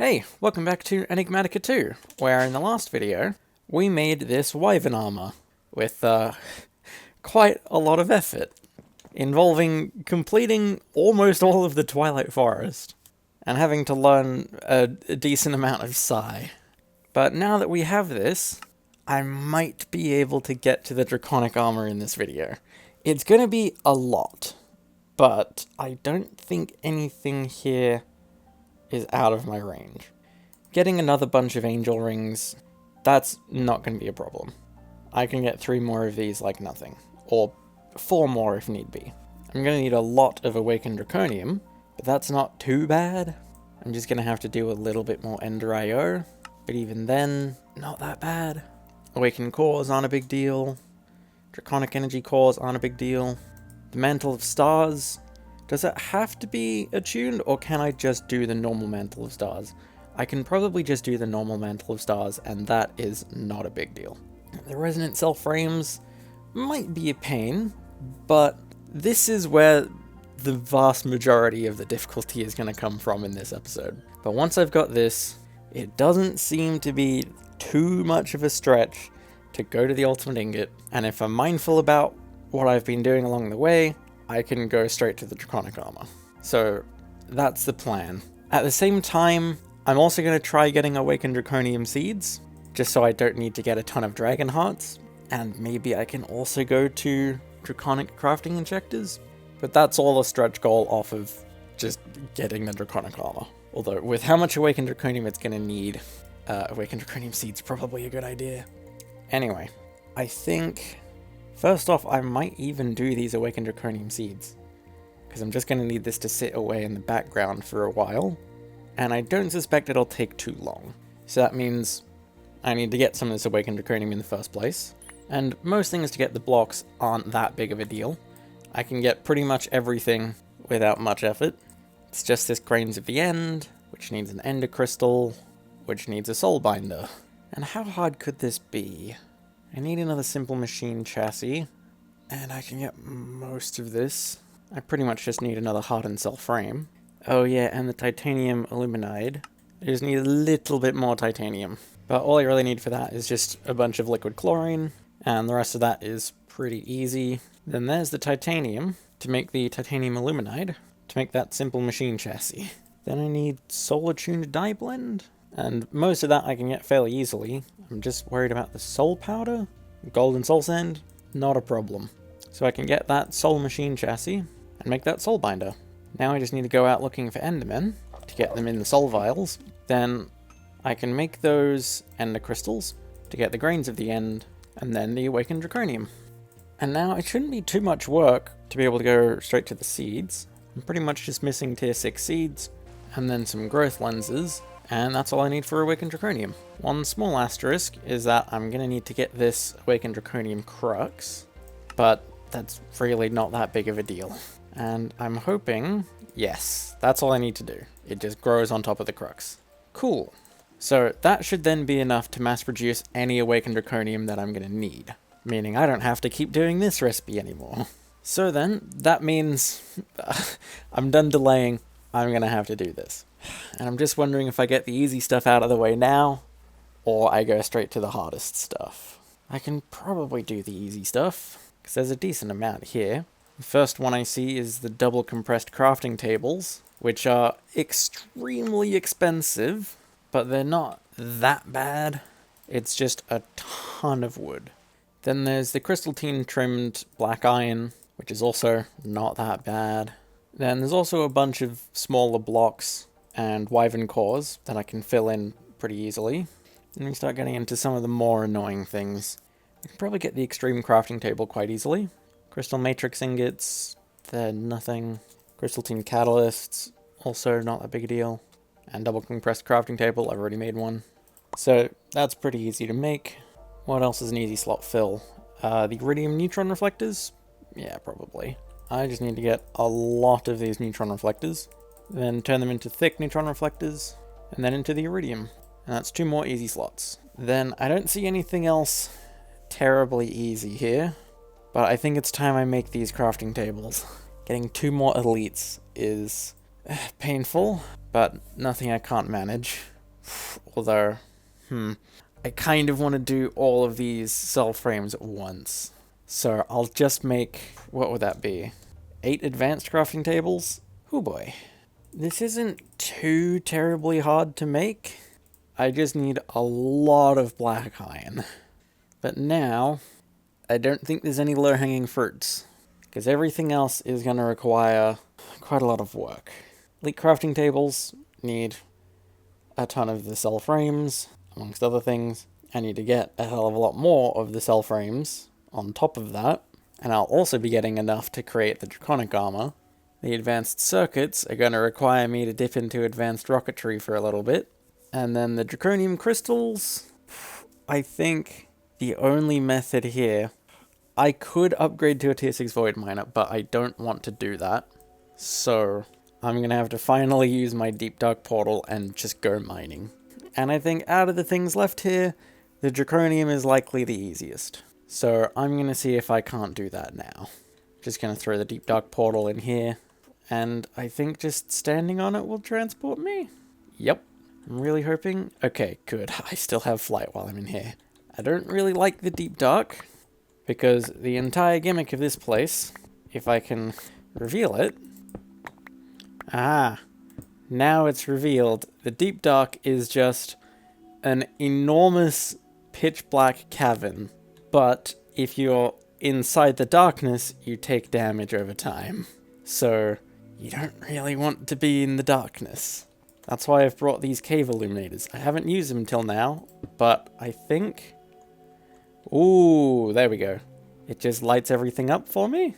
Hey, welcome back to Enigmatica 2, where in the last video, we made this wyvern armour with quite a lot of effort, involving completing almost all of the Twilight Forest, and having to learn a decent amount of Psi. But now that we have this, I might be able to get to the draconic armour in this video. It's gonna be a lot, but I don't think anything here is out of my range. Getting another bunch of angel rings, that's not going to be a problem. I can get 3 more of these like nothing, or 4 more if need be. I'm going to need a lot of awakened draconium, but that's not too bad. I'm just going to have to do a little bit more ender IO, but even then, not that bad. Awakened cores aren't a big deal. Draconic energy cores aren't a big deal. The mantle of stars, does it have to be attuned, or can I just do the normal Mantle of Stars? I can probably just do the normal Mantle of Stars, and that is not a big deal. The resonant cell frames might be a pain, but this is where the vast majority of the difficulty is going to come from in this episode. But once I've got this, it doesn't seem to be too much of a stretch to go to the ultimate ingot, and if I'm mindful about what I've been doing along the way, I can go straight to the draconic armor. So that's the plan. At the same time, I'm also going to try getting awakened draconium seeds, just so I don't need to get a ton of dragon hearts. And maybe I can also go to draconic crafting injectors. But that's all a stretch goal off of just getting the draconic armor. Although with how much awakened draconium it's going to need, awakened draconium seeds probably a good idea. Anyway, I think first off, I might even do these awakened draconium seeds, because I'm just going to need this to sit away in the background for a while, and I don't suspect it'll take too long. So that means I need to get some of this awakened draconium in the first place, and most things to get the blocks aren't that big of a deal. I can get pretty much everything without much effort. It's just this Grains of the End, which needs an ender crystal, which needs a soul binder. And how hard could this be? I need another simple machine chassis, and I can get most of this. I pretty much just need another hardened cell frame. Oh yeah, and the titanium aluminide. I just need a little bit more titanium. But all I really need for that is just a bunch of liquid chlorine, and the rest of that is pretty easy. Then there's the titanium, to make the titanium aluminide, to make that simple machine chassis. Then I need solar tuned dye blend, and most of that I can get fairly easily. I'm just worried about the soul powder. Golden soul sand, not a problem. So I can get that soul machine chassis and make that soul binder. Now I just need to go out looking for endermen to get them in the soul vials. Then I can make those ender crystals to get the grains of the end, and then the awakened draconium. And now it shouldn't be too much work to be able to go straight to the seeds. I'm pretty much just missing tier 6 seeds, and then some growth lenses, and that's all I need for awakened draconium. One small asterisk is that I'm going to need to get this awakened draconium crux, but that's really not that big of a deal. And I'm hoping, yes, that's all I need to do. It just grows on top of the crux. Cool. So that should then be enough to mass produce any awakened draconium that I'm going to need, meaning I don't have to keep doing this recipe anymore. So then, that means I'm done delaying. I'm going to have to do this. And I'm just wondering if I get the easy stuff out of the way now, or I go straight to the hardest stuff. I can probably do the easy stuff, because there's a decent amount here. The first one I see is the double compressed crafting tables, which are extremely expensive, but they're not that bad. It's just a ton of wood. Then there's the crystalline trimmed black iron, which is also not that bad. Then there's also a bunch of smaller blocks and wyvern cores that I can fill in pretty easily. Then we start getting into some of the more annoying things. I can probably get the extreme crafting table quite easily. Crystal matrix ingots, they're nothing. Crystalline catalysts, also not that big a deal. And double compressed crafting table, I've already made one. So that's pretty easy to make. What else is an easy slot fill? The iridium neutron reflectors? Yeah, probably. I just need to get a lot of these neutron reflectors, then turn them into thick neutron reflectors, and then into the iridium. And that's 2 more easy slots. Then I don't see anything else terribly easy here, but I think it's time I make these crafting tables. Getting 2 more elites is painful, but nothing I can't manage. Although, I kind of want to do all of these cell frames at once. So I'll just make, what would that be? 8 advanced crafting tables? Oh boy. This isn't too terribly hard to make. I just need a lot of black iron. But now, I don't think there's any low-hanging fruits, because everything else is going to require quite a lot of work. Elite crafting tables need a ton of the cell frames, amongst other things. I need to get a hell of a lot more of the cell frames on top of that, and I'll also be getting enough to create the draconic armour. The advanced circuits are going to require me to dip into advanced rocketry for a little bit. And then the draconium crystals, I think the only method here, I could upgrade to a tier 6 void miner, but I don't want to do that. So I'm going to have to finally use my deep dark portal and just go mining. And I think out of the things left here, the draconium is likely the easiest. So I'm going to see if I can't do that now. Just going to throw the deep dark portal in here. And I think just standing on it will transport me. Yep. I'm really hoping. Okay, good. I still have flight while I'm in here. I don't really like the deep dark, because the entire gimmick of this place, if I can reveal it. Ah, now it's revealed. The deep dark is just an enormous pitch black cavern. But if you're inside the darkness, you take damage over time. So you don't really want to be in the darkness. That's why I've brought these cave illuminators. I haven't used them till now, but I think... Ooh, there we go. It just lights everything up for me.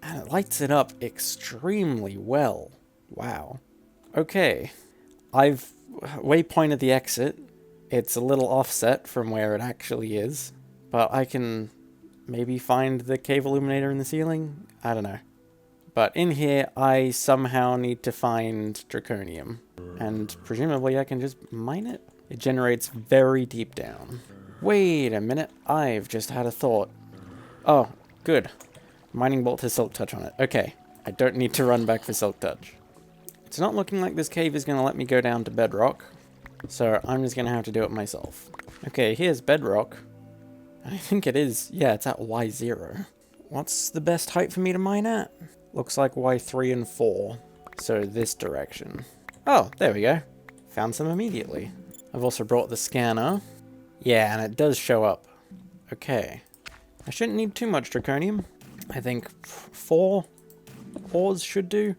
And it lights it up extremely well. Wow. Okay. I've waypointed the exit. It's a little offset from where it actually is. But I can maybe find the cave illuminator in the ceiling? I don't know. But in here, I somehow need to find draconium. And presumably I can just mine it? It generates very deep down. Wait a minute, I've just had a thought. Oh, good. Mining bolt has silk touch on it. Okay, I don't need to run back for silk touch. It's not looking like this cave is going to let me go down to bedrock. So I'm just going to have to do it myself. Okay, here's bedrock. I think it is, yeah, it's at Y0. What's the best height for me to mine at? Looks like Y3 and 4. So this direction. Oh, there we go. Found some immediately. I've also brought the scanner. Yeah, and it does show up. Okay. I shouldn't need too much draconium. I think 4 ores should do.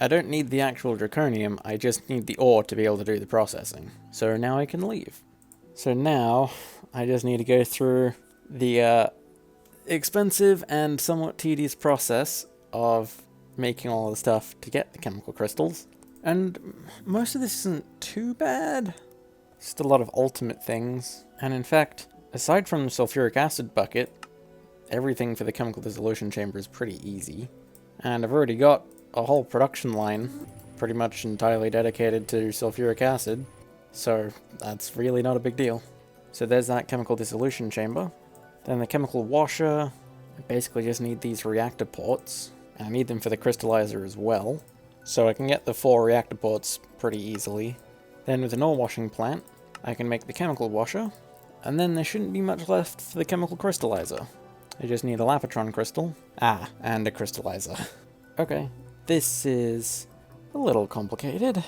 I don't need the actual draconium, I just need the ore to be able to do the processing. So now I can leave. So now, I just need to go through the expensive and somewhat tedious process of making all the stuff to get the chemical crystals. And most of this isn't too bad. Just a lot of ultimate things. And in fact, aside from the sulfuric acid bucket, everything for the chemical dissolution chamber is pretty easy. And I've already got a whole production line pretty much entirely dedicated to sulfuric acid. So that's really not a big deal. So there's that chemical dissolution chamber. Then the chemical washer. I basically just need these reactor ports. And I need them for the crystallizer as well. So I can get the 4 reactor ports pretty easily. Then with an ore washing plant, I can make the chemical washer. And then there shouldn't be much left for the chemical crystallizer. I just need a Lapotron crystal. Ah, and a crystallizer. Okay, this is a little complicated.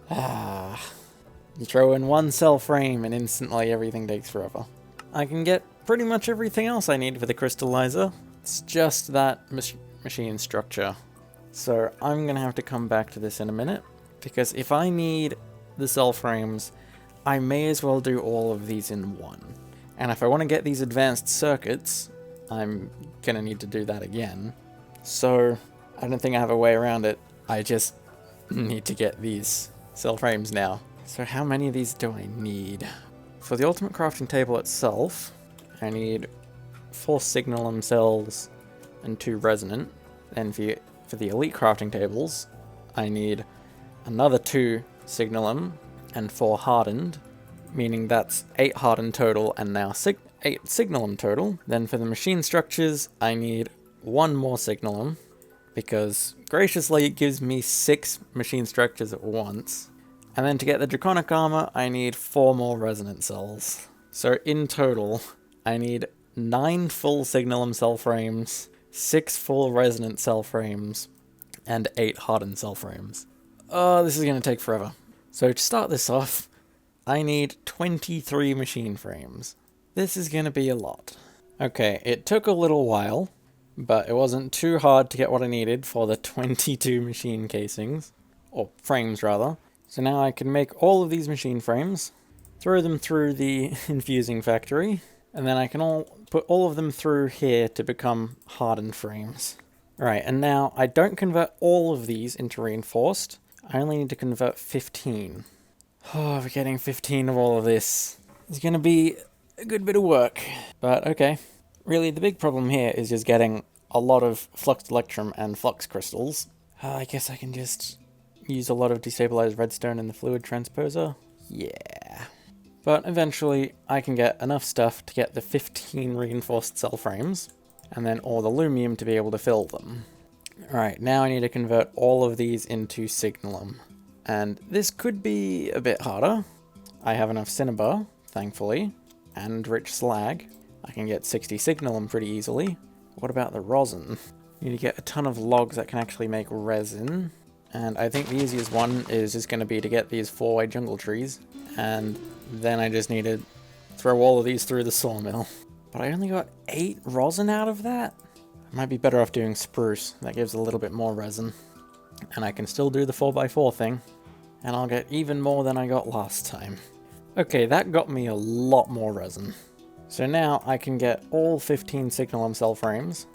You throw in 1 cell frame and instantly everything takes forever. I can get pretty much everything else I need for the crystallizer. It's just that machine structure. So I'm gonna have to come back to this in a minute, because if I need the cell frames, I may as well do all of these in one. And if I want to get these advanced circuits, I'm gonna need to do that again. So I don't think I have a way around it. I just need to get these cell frames now. So how many of these do I need? For the ultimate crafting table itself, I need 4 signalum cells and 2 resonant. Then for the elite crafting tables, I need another 2 signalum and 4 hardened, meaning that's 8 hardened total and now 8 signalum total. Then for the machine structures, I need 1 more signalum, because graciously it gives me 6 machine structures at once. And then to get the draconic armor, I need 4 more resonant cells. So in total, I need 9 full signalum cell frames, 6 full resonant cell frames, and 8 hardened cell frames. Oh, this is going to take forever. So to start this off, I need 23 machine frames. This is going to be a lot. Okay, it took a little while, but it wasn't too hard to get what I needed for the 22 machine casings, or frames rather. So now I can make all of these machine frames, throw them through the infusing factory, and then I can put all of them through here to become hardened frames. Right, and now I don't convert all of these into reinforced. I only need to convert 15. Oh, we're getting 15 of all of this. It's going to be a good bit of work, but okay. Really, the big problem here is just getting a lot of fluxed electrum and flux crystals. I guess I can just use a lot of destabilized redstone in the fluid transposer. Yeah. But eventually, I can get enough stuff to get the 15 reinforced cell frames, and then all the lumium to be able to fill them. Alright, now I need to convert all of these into signalum. And this could be a bit harder. I have enough cinnabar, thankfully, and rich slag. I can get 60 signalum pretty easily. What about the rosin? Need to get a ton of logs that can actually make resin. And I think the easiest one is just going to be to get these 4-way jungle trees. And then I just need to throw all of these through the sawmill. But I only got 8 rosin out of that? I might be better off doing spruce. That gives a little bit more resin. And I can still do the 4x4 thing. And I'll get even more than I got last time. Okay, that got me a lot more resin. So now I can get all 15 signalum cell frames.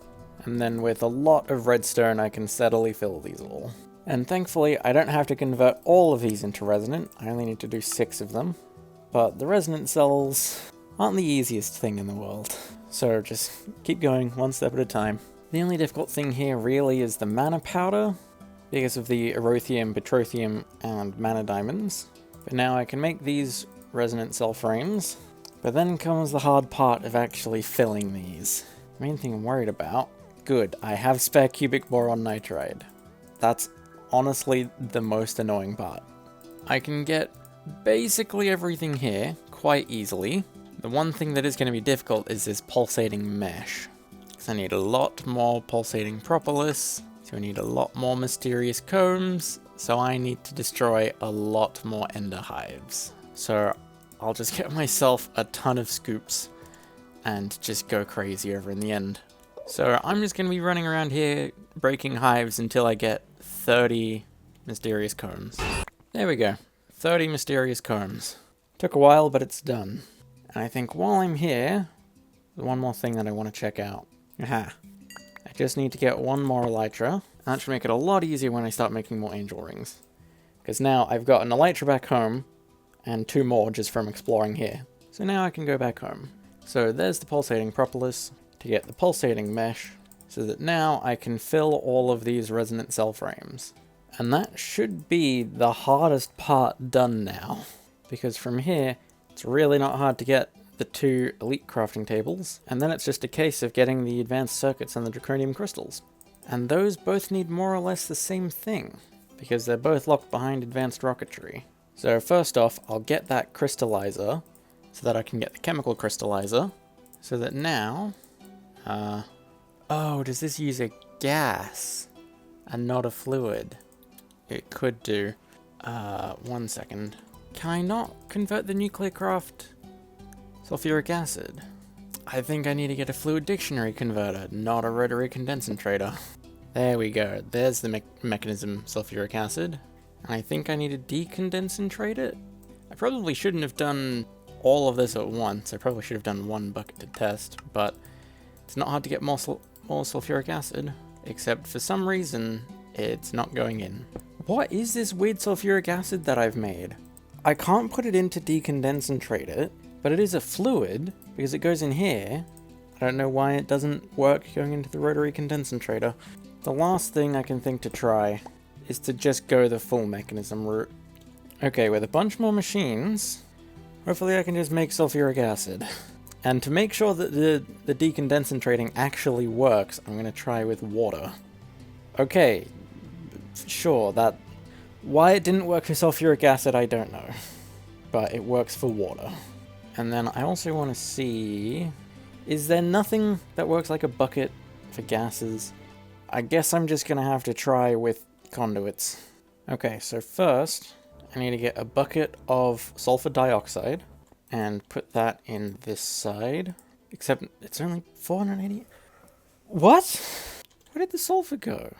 And then with a lot of redstone I can steadily fill these all. And thankfully I don't have to convert all of these into resonant. I only need to do 6 of them. But the resonant cells aren't the easiest thing in the world. So just keep going one step at a time. The only difficult thing here really is the mana powder, because of the erothium, petrothium, and mana diamonds. But now I can make these resonant cell frames. But then comes the hard part of actually filling these. The main thing I'm worried about. Good, I have spare cubic boron nitride. That's honestly the most annoying part. I can get basically everything here quite easily. The one thing that is going to be difficult is this pulsating mesh. Because I need a lot more pulsating propolis, so I need a lot more mysterious combs, so I need to destroy a lot more ender hives. So I'll just get myself a ton of scoops and just go crazy over in the end. So I'm just going to be running around here breaking hives until I get 30 mysterious combs. There we go. 30 mysterious combs. Took a while, but it's done. And I think while I'm here, there's one more thing that I want to check out. Aha. I just need to get one more elytra. That should make it a lot easier when I start making more angel rings. Because now I've got an elytra back home, and 2 more just from exploring here. So now I can go back home. So there's the pulsating propolis to get the pulsating mesh, so that now I can fill all of these resonant cell frames. And that should be the hardest part done now. Because from here, it's really not hard to get the 2 elite crafting tables, and then it's just a case of getting the advanced circuits and the draconium crystals. And those both need more or less the same thing, because they're both locked behind advanced rocketry. So first off, I'll get that crystallizer, so that I can get the chemical crystallizer, so that now... oh, does this use a gas, and not a fluid? It could do. 1 second. Can I not convert the nuclear craft sulfuric acid? I think I need to get a fluid dictionary converter, not a rotary condensator. There we go. There's the mechanism sulfuric acid. And I think I need to decondensatrate it. I probably shouldn't have done all of this at once. I probably should have done 1 bucket to test, but it's not hard to get more sulfuric acid, except for some reason it's not going in. What is this weird sulfuric acid that I've made? I can't put it in to decondensatrate it, but it is a fluid because it goes in here. I don't know why it doesn't work going into the rotary condensator. The last thing I can think to try is to just go the full mechanism route. Okay, with a bunch more machines, hopefully I can just make sulfuric acid. And to make sure that the decondensatrating actually works, I'm going to try with water. Okay, sure, that Why it didn't work for sulfuric acid, I don't know. But it works for water. And then I also want to see... Is there nothing that works like a bucket for gases? I guess I'm just going to have to try with conduits. Okay, so first, I need to get a bucket of sulfur dioxide and put that in this side. Except it's only 480... What? Where did the sulfur go?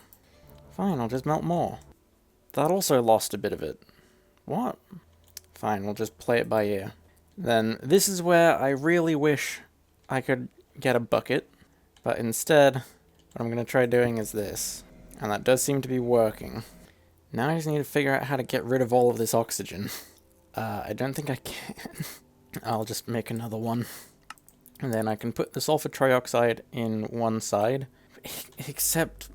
Fine, I'll just melt more. That also lost a bit of it. What? Fine, we'll just play it by ear. Then this is where I really wish I could get a bucket, but instead, what I'm going to try doing is this. And that does seem to be working. Now I just need to figure out how to get rid of all of this oxygen. I don't think I can. I'll just make another one. And then I can put the sulfur trioxide in one side. Except,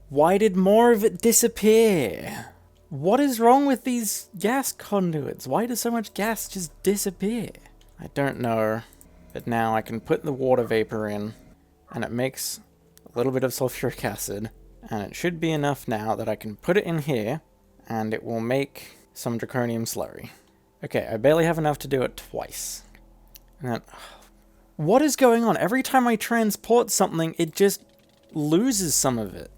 why did more of it disappear? What is wrong with these gas conduits? Why does so much gas just disappear? I don't know. But now I can put the water vapor in, and it makes a little bit of sulfuric acid. And it should be enough now that I can put it in here, and it will make some draconium slurry. Okay, I barely have enough to do it twice. And then... What is going on? Every time I transport something, it just loses some of it.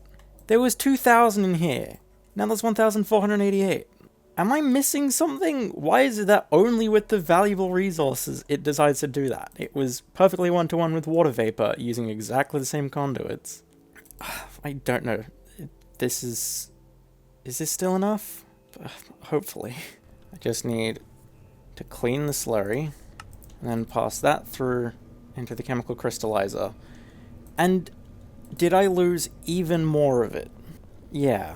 There was 2,000 in here. Now there's 1,488. Am I missing something? Why is it that only with the valuable resources it decides to do that? It was perfectly one-to-one with water vapor, using exactly the same conduits. I don't know. This is... Is this still enough? Hopefully. I just need to clean the slurry, and then pass that through into the chemical crystallizer. And did I lose even more of it? Yeah.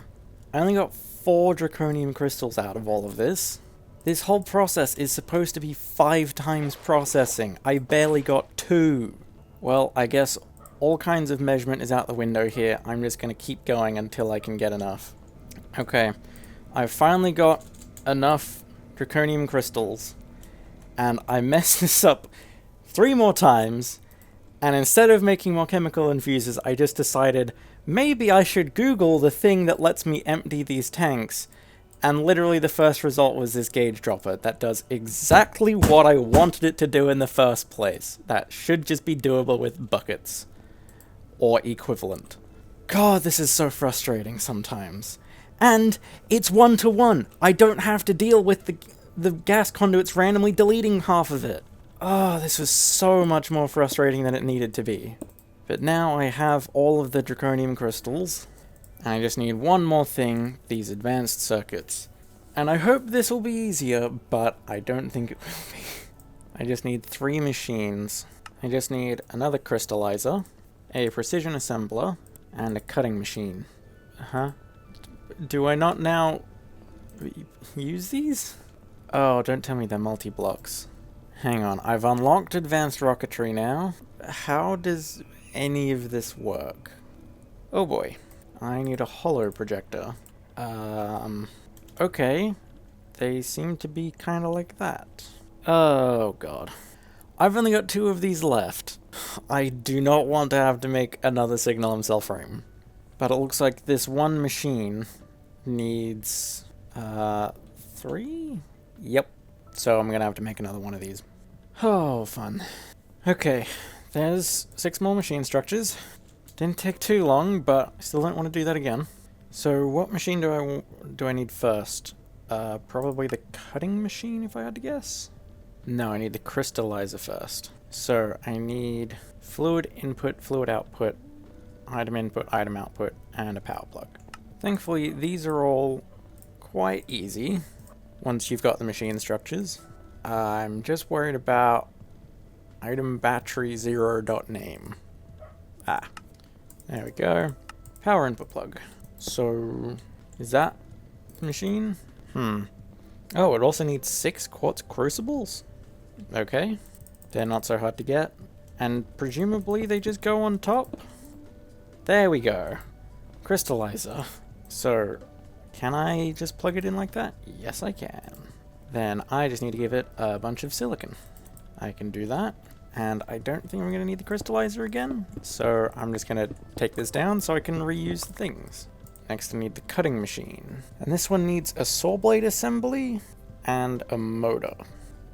I only got 4 draconium crystals out of all of this. This whole process is supposed to be 5 times processing. I barely got 2. Well, I guess all kinds of measurement is out the window here. I'm just going to keep going until I can get enough. Okay. I've finally got enough draconium crystals. And I messed this up 3 more times, and instead of making more chemical infuses, I just decided maybe I should Google the thing that lets me empty these tanks, and literally the first result was this gauge dropper that does exactly what I wanted it to do in the first place. That should just be doable with buckets. Or equivalent. God, this is so frustrating sometimes. And it's 1-to-1. I don't have to deal with the gas conduits randomly deleting half of it. Oh, this was so much more frustrating than it needed to be. But now I have all of the draconium crystals, and I just need one more thing, these advanced circuits. And I hope this will be easier, but I don't think it will be. I just need 3 machines. I just need another crystallizer, a precision assembler, and a cutting machine. Do I not now use these? Oh, don't tell me they're multi-blocks. Hang on, I've unlocked advanced rocketry now. How does any of this work? Oh boy, I need a hollow projector. Okay. They seem to be kind of like that. Oh god. I've only got 2 of these left. I do not want to have to make another signal cell frame. But it looks like this one machine needs 3? Yep. So I'm gonna have to make another one of these. Oh, fun. Okay, there's 6 more machine structures. Didn't take too long, but I still don't want to do that again. So what machine do I need first? Probably the cutting machine, if I had to guess? No, I need the crystallizer first. So I need fluid input, fluid output, item input, item output, and a power plug. Thankfully, these are all quite easy once you've got the machine structures. I'm just worried about item battery 0.name. Ah, there we go. Power input plug. So, is that the machine? Oh, it also needs 6 quartz crucibles? Okay. They're not so hard to get. And presumably they just go on top? There we go. Crystallizer. So, can I just plug it in like that? Yes, I can. Then I just need to give it a bunch of silicon. I can do that. And I don't think I'm going to need the crystallizer again. So I'm just going to take this down so I can reuse the things. Next I need the cutting machine. And this one needs a saw blade assembly and a motor.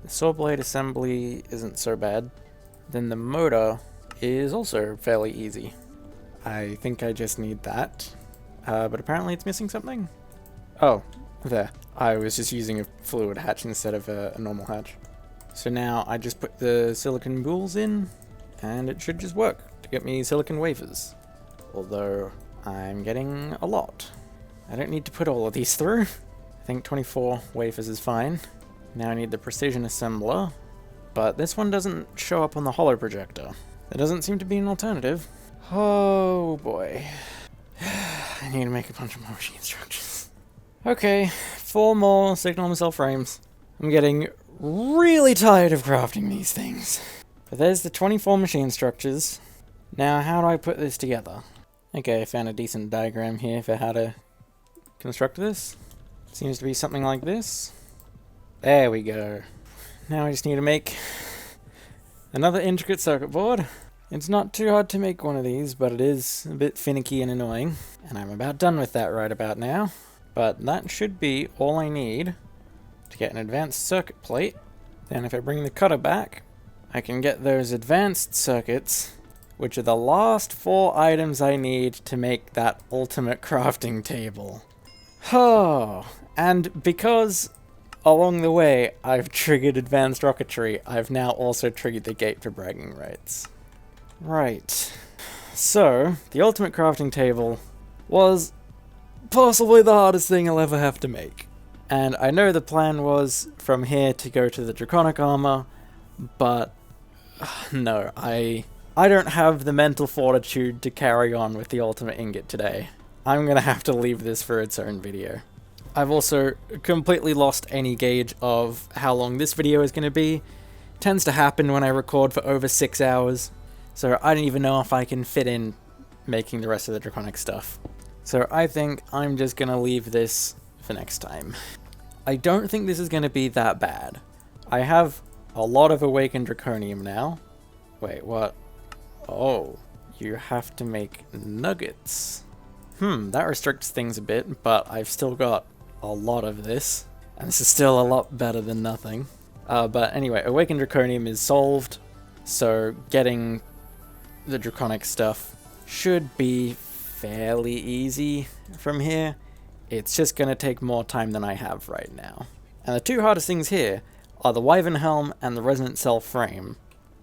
The saw blade assembly isn't so bad. Then the motor is also fairly easy. I think I just need that. But apparently it's missing something. Oh, there. I was just using a fluid hatch instead of a normal hatch. So now I just put the silicon boules in, and it should just work to get me silicon wafers. Although I'm getting a lot. I don't need to put all of these through. I think 24 wafers is fine. Now I need the precision assembler, but this one doesn't show up on the holo projector. There doesn't seem to be an alternative. Oh boy. I need to make a bunch of more machine structures. Okay, 4 more signal missile frames. I'm getting really tired of crafting these things. But there's the 24 machine structures. Now how do I put this together? Okay, I found a decent diagram here for how to construct this. Seems to be something like this. There we go. Now I just need to make another intricate circuit board. It's not too hard to make one of these, but it is a bit finicky and annoying. And I'm about done with that right about now. But that should be all I need to get an advanced circuit plate. Then if I bring the cutter back, I can get those advanced circuits, which are the last 4 items I need to make that ultimate crafting table. Oh, and because along the way I've triggered advanced rocketry, I've now also triggered the gate for bragging rights. Right. So, the ultimate crafting table was possibly the hardest thing I'll ever have to make. And I know the plan was from here to go to the draconic armour, but no, I don't have the mental fortitude to carry on with the ultimate ingot today. I'm gonna have to leave this for its own video. I've also completely lost any gauge of how long this video is gonna be. It tends to happen when I record for over 6 hours, so I don't even know if I can fit in making the rest of the draconic stuff. So I think I'm just gonna leave this for next time. I don't think this is gonna be that bad. I have a lot of awakened draconium now. Wait, what? Oh, you have to make nuggets. That restricts things a bit, but I've still got a lot of this, and this is still a lot better than nothing. But anyway, awakened draconium is solved, so getting the draconic stuff should be fairly easy from here. It's just gonna take more time than I have right now. And the 2 hardest things here are the Wyvern Helm and the Resonant Cell Frame.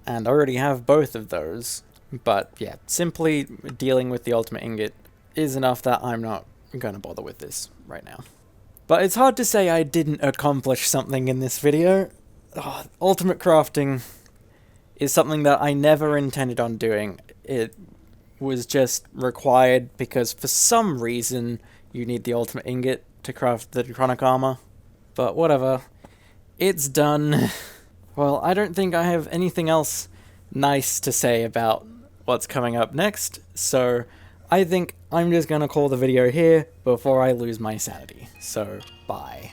And I already have both of those. But yeah, simply dealing with the ultimate ingot is enough that I'm not gonna bother with this right now. But it's hard to say I didn't accomplish something in this video. Ultimate crafting is something that I never intended on doing. It was just required because for some reason you need the ultimate ingot to craft the draconic armor. But whatever. It's done. Well, I don't think I have anything else nice to say about what's coming up next, so I think I'm just gonna call the video here before I lose my sanity. So, bye.